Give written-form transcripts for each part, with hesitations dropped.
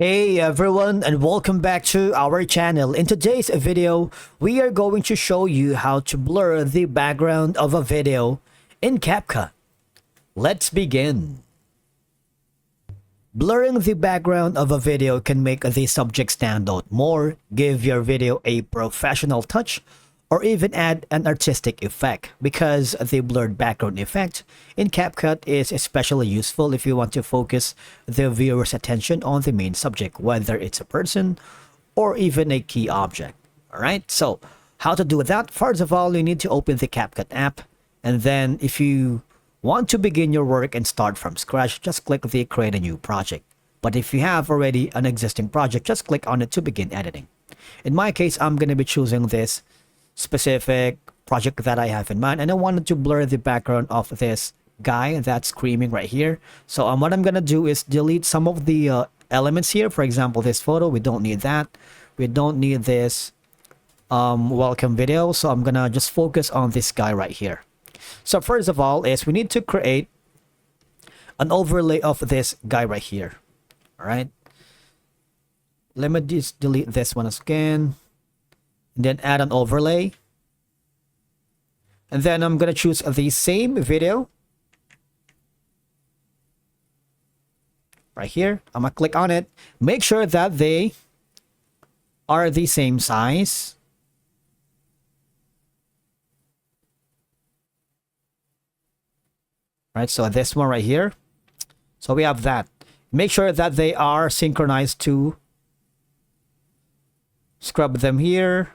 Hey everyone, and welcome back to our channel. In today's video, we are going to show you how to blur the background of a video in CapCut. Let's begin. Blurring the background of a video can make the subject stand out more, give your video a professional touch, or even add an artistic effect, because the blurred background effect in CapCut is especially useful if you want to focus the viewer's attention on the main subject, whether it's a person or even a key object. Alright, so how to do that? First of all, you need to open the CapCut app, and then if you want to begin your work and start from scratch, just click the create a new project. But if you have already an existing project, just click on it to begin editing. In my case, I'm going to be choosing this specific project that I have in mind, and I wanted to blur the background of this guy that's screaming right here. So what I'm gonna do is delete some of the elements here. For example, this photo, we don't need that. We don't need this welcome video, so I'm gonna just focus on this guy right here. So first of all is we need to create an overlay of this guy right here. All right, let me just delete this one again, and then add an overlay. And then I'm going to choose the same video right here. I'm going to click on it. Make sure that they are the same size. Right, so this one right here. So we have that. Make sure that they are synchronized to scrub them here,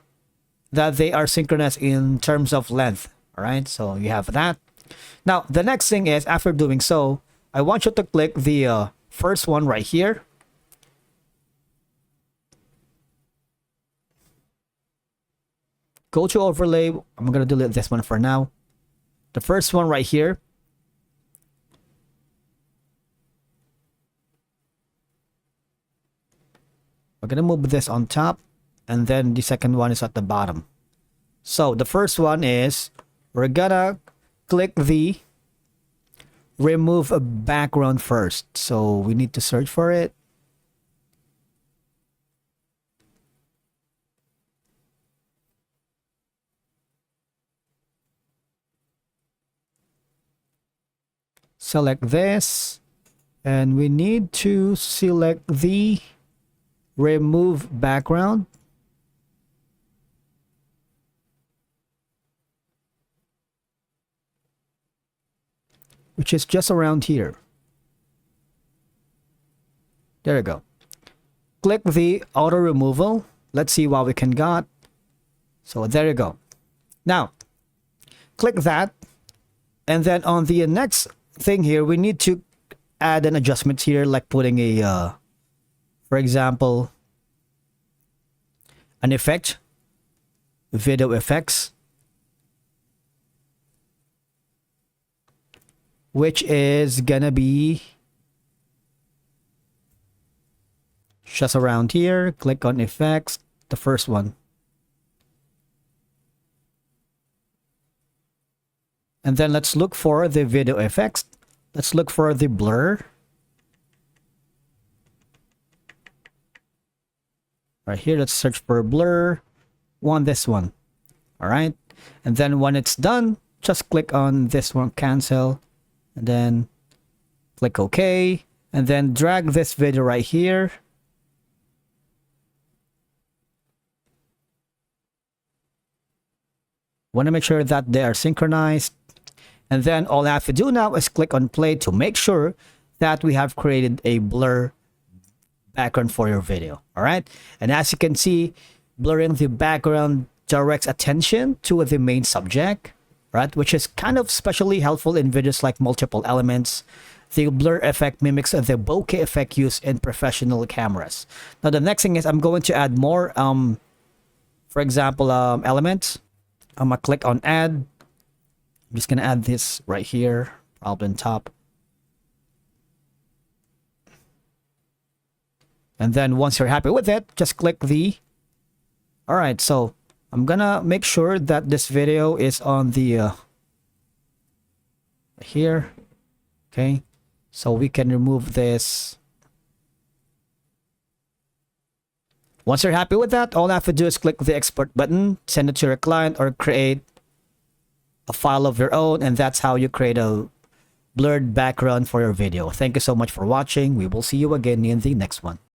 that they are synchronous in terms of length. All right, so you have that. Now the next thing is, after doing so, I want you to click the first one right here. Go to overlay. I'm gonna delete this one for now. The first one right here. We're gonna move this on top, and then the second one is at the bottom. So the first one is, we're gonna click the remove a background first. So we need to search for it. Select this, and we need to select the remove background. Which is just around here. There you go. Click the auto removal. Let's see what we can got. So there you go. Now, click that. And then on the next thing here, we need to add an adjustment here, like putting a, for example, an effect, video effects, which is gonna be just around here. Click on effects, the first one. And then let's look for the video effects. Let's look for the blur. Right here, let's search for blur. Want this one. All right. And then when it's done, just click on this one, cancel. And then click OK, and then drag this video right here. Want to make sure that they are synchronized. And then all I have to do now is click on play to make sure that we have created a blur background for your video. All right. And as you can see, blurring the background directs attention to the main subject. Right, which is kind of especially helpful in videos like multiple elements. The blur effect mimics the bokeh effect used in professional cameras. Now the next thing is, I'm going to add more, for example, elements. I'm gonna click on add. I'm just gonna add this right here, probably on top. And then once you're happy with it, just click the, all right, so I'm gonna make sure that this video is on the here. Okay, so we can remove this Once you're happy with that, all you have to do is click the export button, send it to your client, or create a file of your own, and that's how you create a blurred background for your video. Thank you so much for watching. We will see you again in the next one.